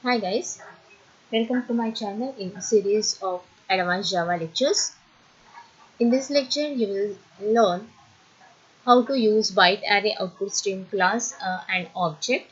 Hi guys, welcome to my channel in a series of advanced Java lectures. In this lecture, you will learn how to use ByteArrayOutputStream class and object.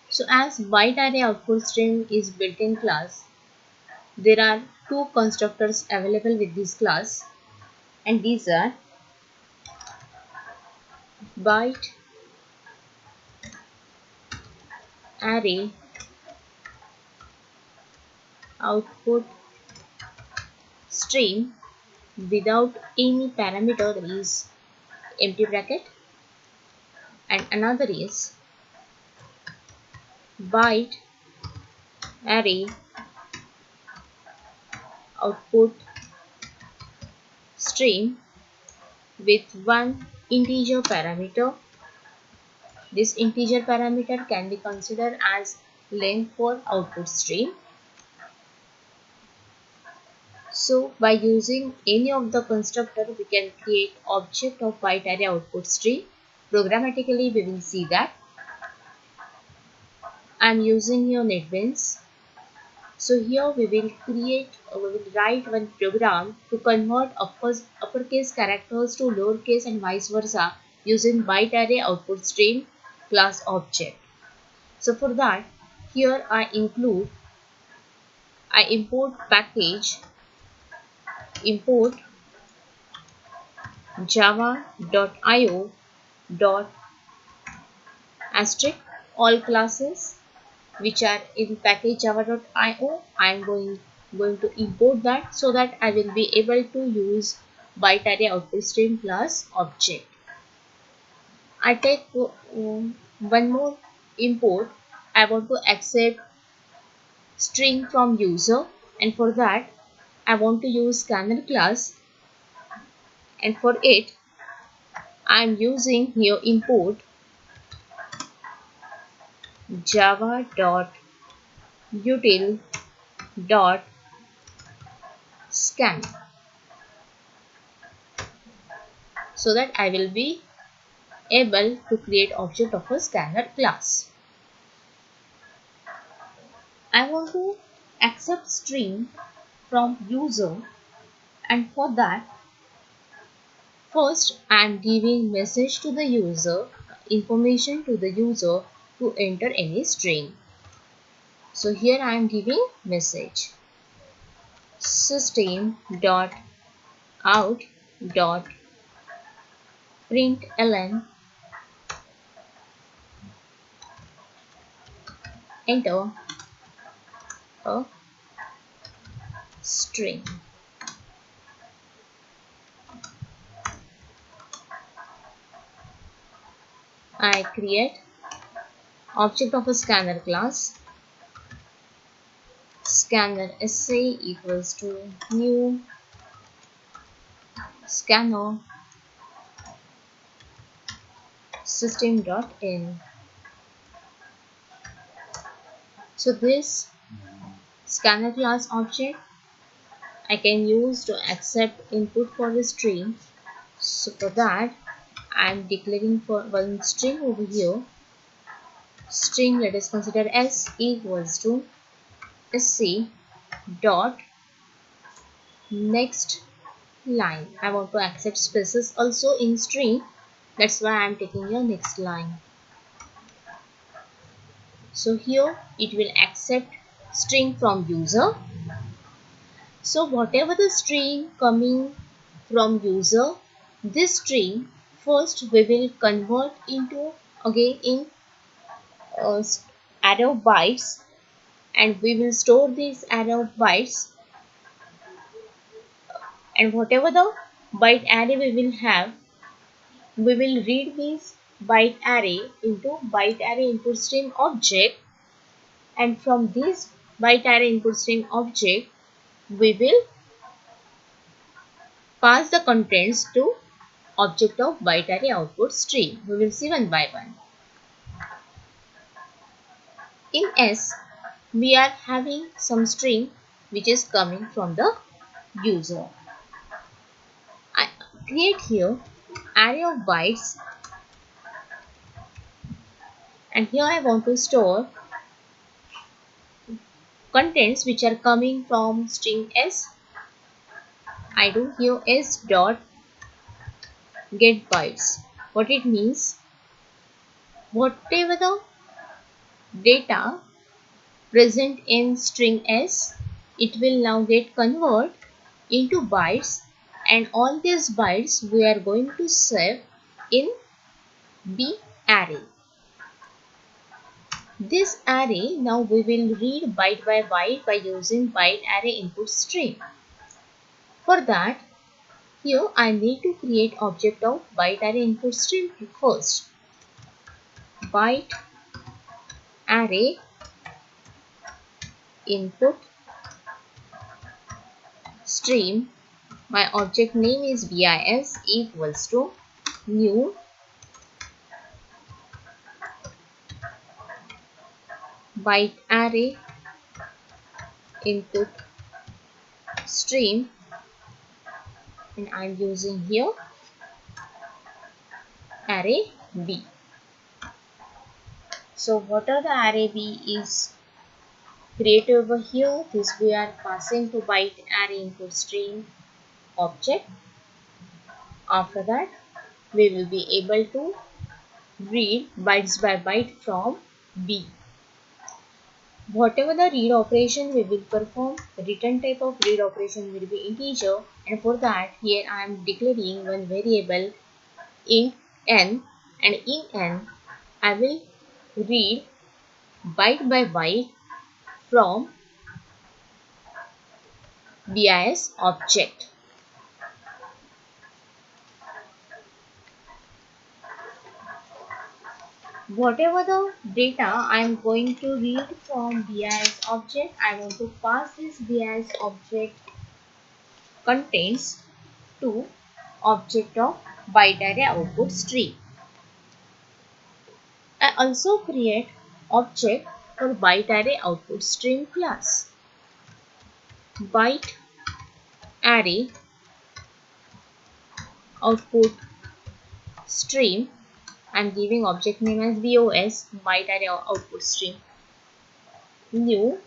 So as ByteArrayOutputStream is built-in class, there are two constructors available with this class, and these are ByteArrayOutputStream without any parameter, that is empty bracket, and another is byte array output stream with one integer parameter. This integer parameter can be considered as length for output stream. So by using any of the constructor, we can create object of byte array output stream. Programmatically, we will see that. I am using here NetBeans. So here we will write one program to convert uppercase characters to lowercase and vice versa using ByteArrayOutputStream class object. So for that, here I import package import java.io dot asterisk all classes which are in package java.io. I am going to import that so that I will be able to use ByteArrayOutputStream class object. I take one more import. I want to accept string from user, and for that I want to use scanner class, and for it I am using here import java.util.scan so that I will be able to create object of a scanner class. I want to accept string from user, and for that first I am giving message to the user, information to the user to enter any string. So here I am giving message system.out.println, enter a string. I create object of a scanner class. Scanner SA equals to new scanner system.in. So this scanner class object I can use to accept input for the string. So for that I am declaring for one string over here. String, let us consider S equals to SC dot next line. I want to accept spaces also in string. That's why I am taking your next line. So here it will accept string from user. So whatever the string coming from user, this string first we will convert into again in array of bytes, and we will store this array of bytes, and whatever the byte array we will have, we will read this byte array into byte array input stream object, and from this byte array input stream object we will pass the contents to object of byte array output stream. We will see one by one. In S, we are having some string which is coming from the user. I create here array of bytes, and here I want to store contents which are coming from string s. I do here s dot get bytes. What it means, whatever the data present in string s, it will now get converted into bytes, and all these bytes we are going to save in B array. This array now we will read byte by byte by using ByteArrayOutputStream. For that, here I need to create object of ByteArrayOutputStream first. ByteArrayInputStream. My object name is bis equals to new ByteArrayInputStream, and I am using here array B. So whatever the array B is created over here, this we are passing to ByteArrayInputStream object. After that, we will be able to read bytes by byte from B. Whatever the read operation we will perform, the return type of read operation will be integer, and for that here I am declaring one variable int n, and in n I will read byte by byte from bis object. Whatever the data I am going to read from bis object, I want to pass this bis object contents to object of ByteArrayOutputStream. I also create object for ByteArrayOutputStreamClass. ByteArrayOutputStream. I am giving object name as BOS, ByteArrayOutputStream. New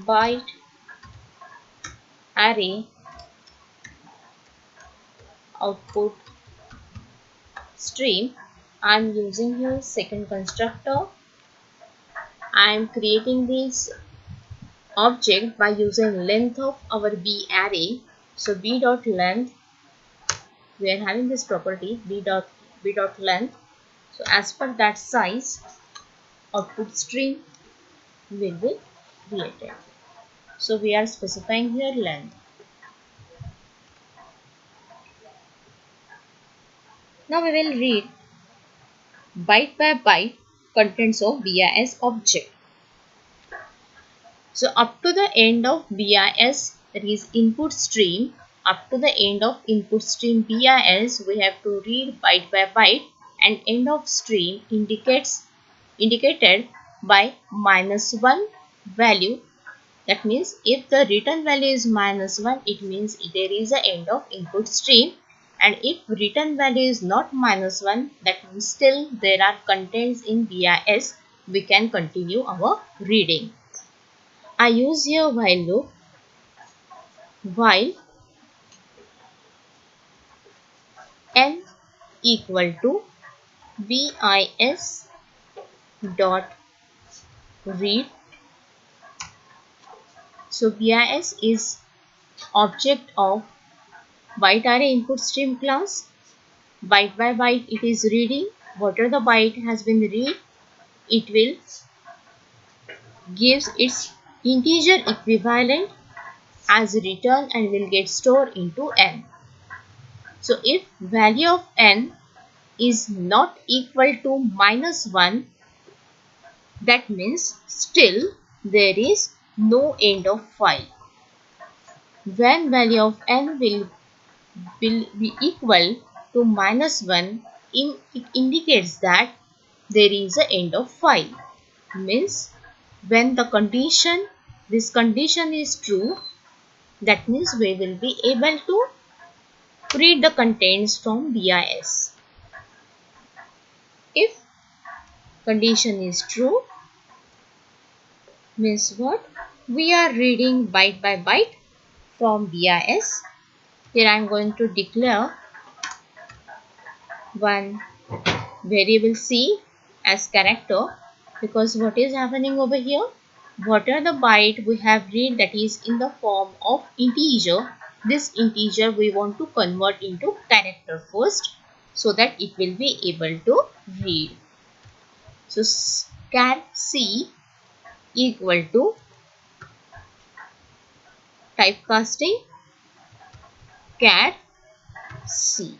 ByteArrayOutputStream. I am using here second constructor. I am creating this object by using length of our B array. So B dot length, we are having this property B dot length. So as per that size, output stream will be created. So we are specifying here length. Now we will read byte by byte contents of BIS object. So up to the end of BIS, that is input stream, up to the end of input stream BIS, we have to read byte by byte, and end of stream indicated by -1 value. That means if the return value is -1, it means there is an end of input stream, and if return value is not -1, that means still there are contents in BIS, we can continue our reading. I use here while loop. While n equal to bis dot read. So bis is object of ByteArrayInputStream class. Byte by byte it is reading. Whatever the byte has been read, it will gives its integer equivalent as return and will get stored into n. So if value of n is not equal to -1, that means still there is no end of file. When value of n will be equal to -1, it indicates that there is an end of file. Means when this condition is true, that means we will be able to read the contents from BIS. If condition is true, means what? We are reading byte by byte from BIS. Here I am going to declare one variable C as character, because what is happening over here? What are the byte we have read that is in the form of integer? This integer we want to convert into character first, so that it will be able to read. So char C equal to typecasting char C.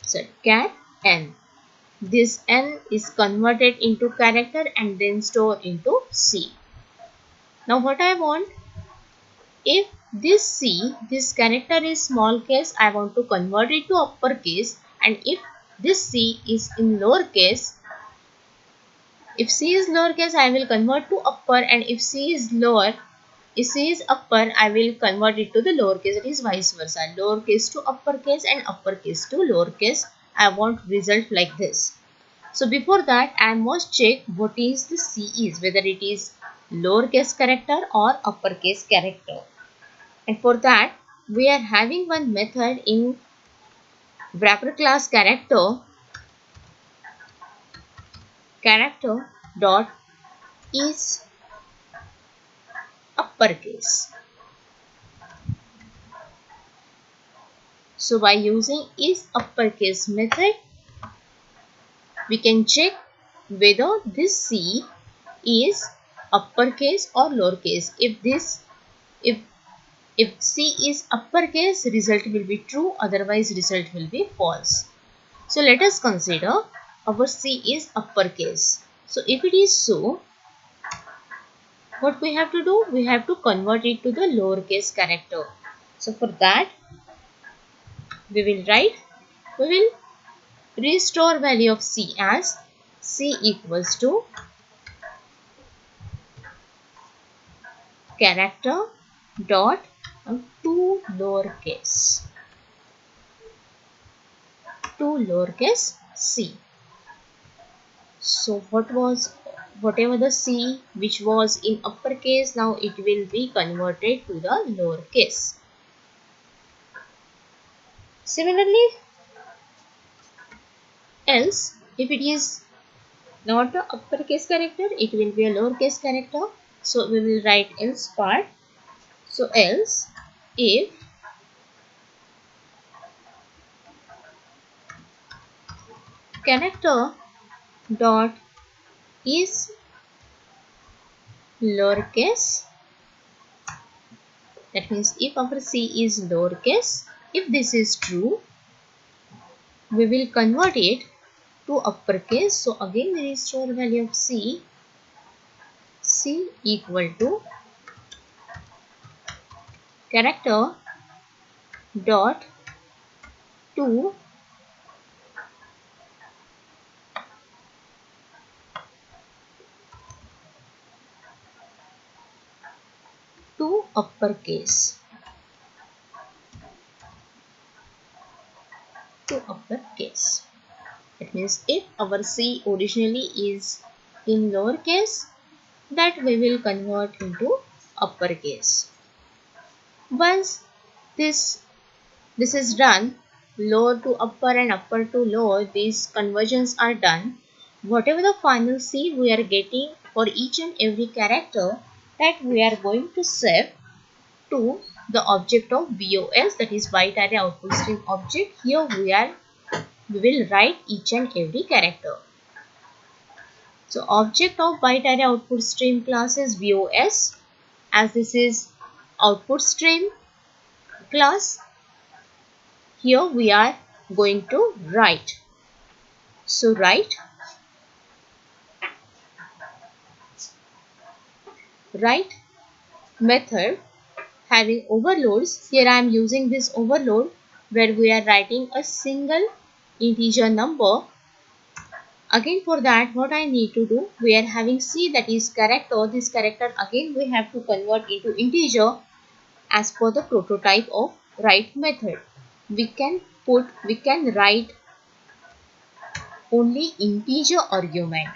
So char n. This n is converted into character and then stored into C. Now what I want, if this C, this character is small case, I want to convert it to uppercase, and if this C is in lowercase, if C is lowercase, I will convert to upper, and if C is upper, I will convert it to the lowercase. It is vice versa. Lowercase to uppercase and uppercase to lowercase. I want result like this. So before that, I must check what is the C is, whether it is lowercase character or uppercase character. And for that, we are having one method in wrapper class character dot is uppercase. So by using is uppercase method, we can check whether this C is uppercase or lowercase. If C is uppercase, result will be true, otherwise result will be false. So let us consider our C is uppercase. So if it is so, what we have to do? We have to convert it to the lowercase character. So for that, we will restore value of C as C equals to character dot to lowercase c. So whatever the C which was in uppercase, now it will be converted to the lowercase. Similarly, else if it is not the uppercase character, it will be a lowercase character. So we will write else part. So else if character dot is lowercase, that means if our C is lowercase, if this is true, we will convert it to uppercase. So again we restore value of C equal to character dot to uppercase. That means if our C originally is in lowercase, that we will convert into uppercase. Once this is done, lower to upper and upper to lower, these conversions are done. Whatever the final C we are getting for each and every character, that we are going to save to the object of BOS, that is ByteArrayOutputStream object. Here we will write each and every character. So object of ByteArrayOutputStream class is BOS. As this is OutputStream class, here we are going to write. So write method having overloads. Here I am using this overload where we are writing a single integer number. Again for that, what I need to do, we are having C that is character. This character again we have to convert into integer as per the prototype of write method. We can write only integer argument.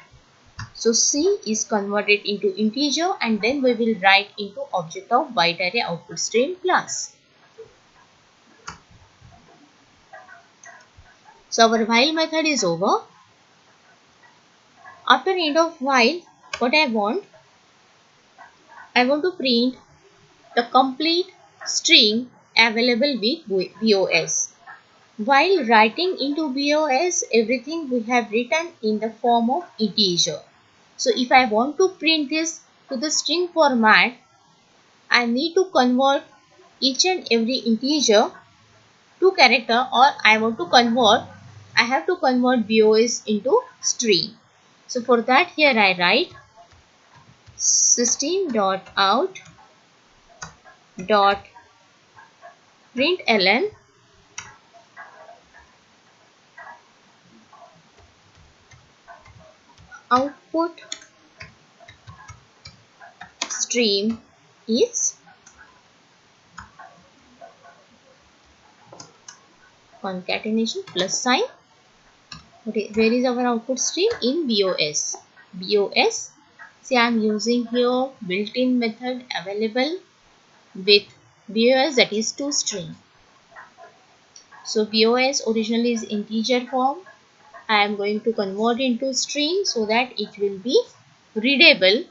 So C is converted into integer and then we will write into object of ByteArrayOutputStream class. So our while method is over. After end of while, what I want to print the complete string available with BOS. While writing into BOS, everything we have written in the form of integer. So if I want to print this to the string format, I need to convert each and every integer to character, or I have to convert BOS into string. So for that, here I write system.out.println output stream is concatenation plus sign. Okay, where is our output stream? In BOS. BOS. See, I am using here built-in method available with BOS, that is toString. So BOS originally is integer form. I am going to convert into string so that it will be readable.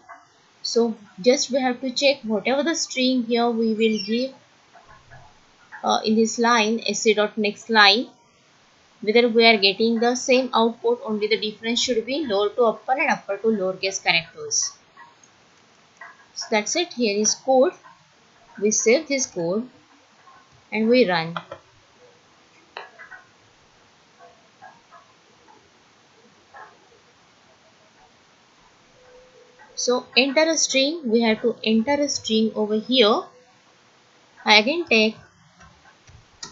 So just we have to check whatever the string here we will give in this line next line, whether we are getting the same output, only the difference should be lower to upper and upper to lowercase characters. So that's it. Here is code. We save this code and we run. So enter a string. We have to enter a string over here. I again take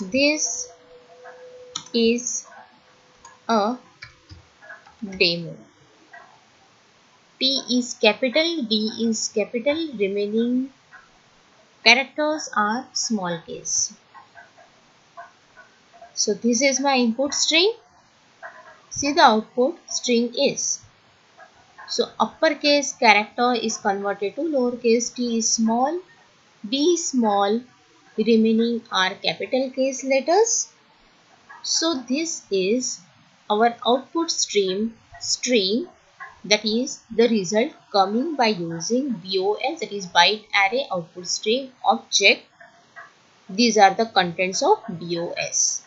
this is a demo. T is capital, D is capital, remaining characters are small case. So this is my input string. See the output string is. So uppercase character is converted to lowercase, T is small, D is small, remaining are capital case letters. So this is our output stream string, that is the result coming by using BOS, that is byte array output stream object. These are the contents of BOS.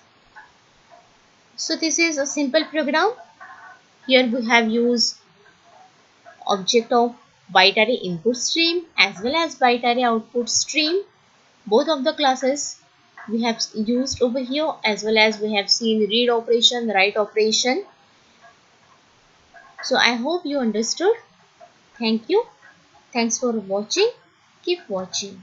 So this is a simple program. Here we have used object of ByteArray input stream as well as ByteArray output stream. Both of the classes we have used over here, as well as we have seen read operation, write operation. So I hope you understood. Thank you. Thanks for watching. Keep watching.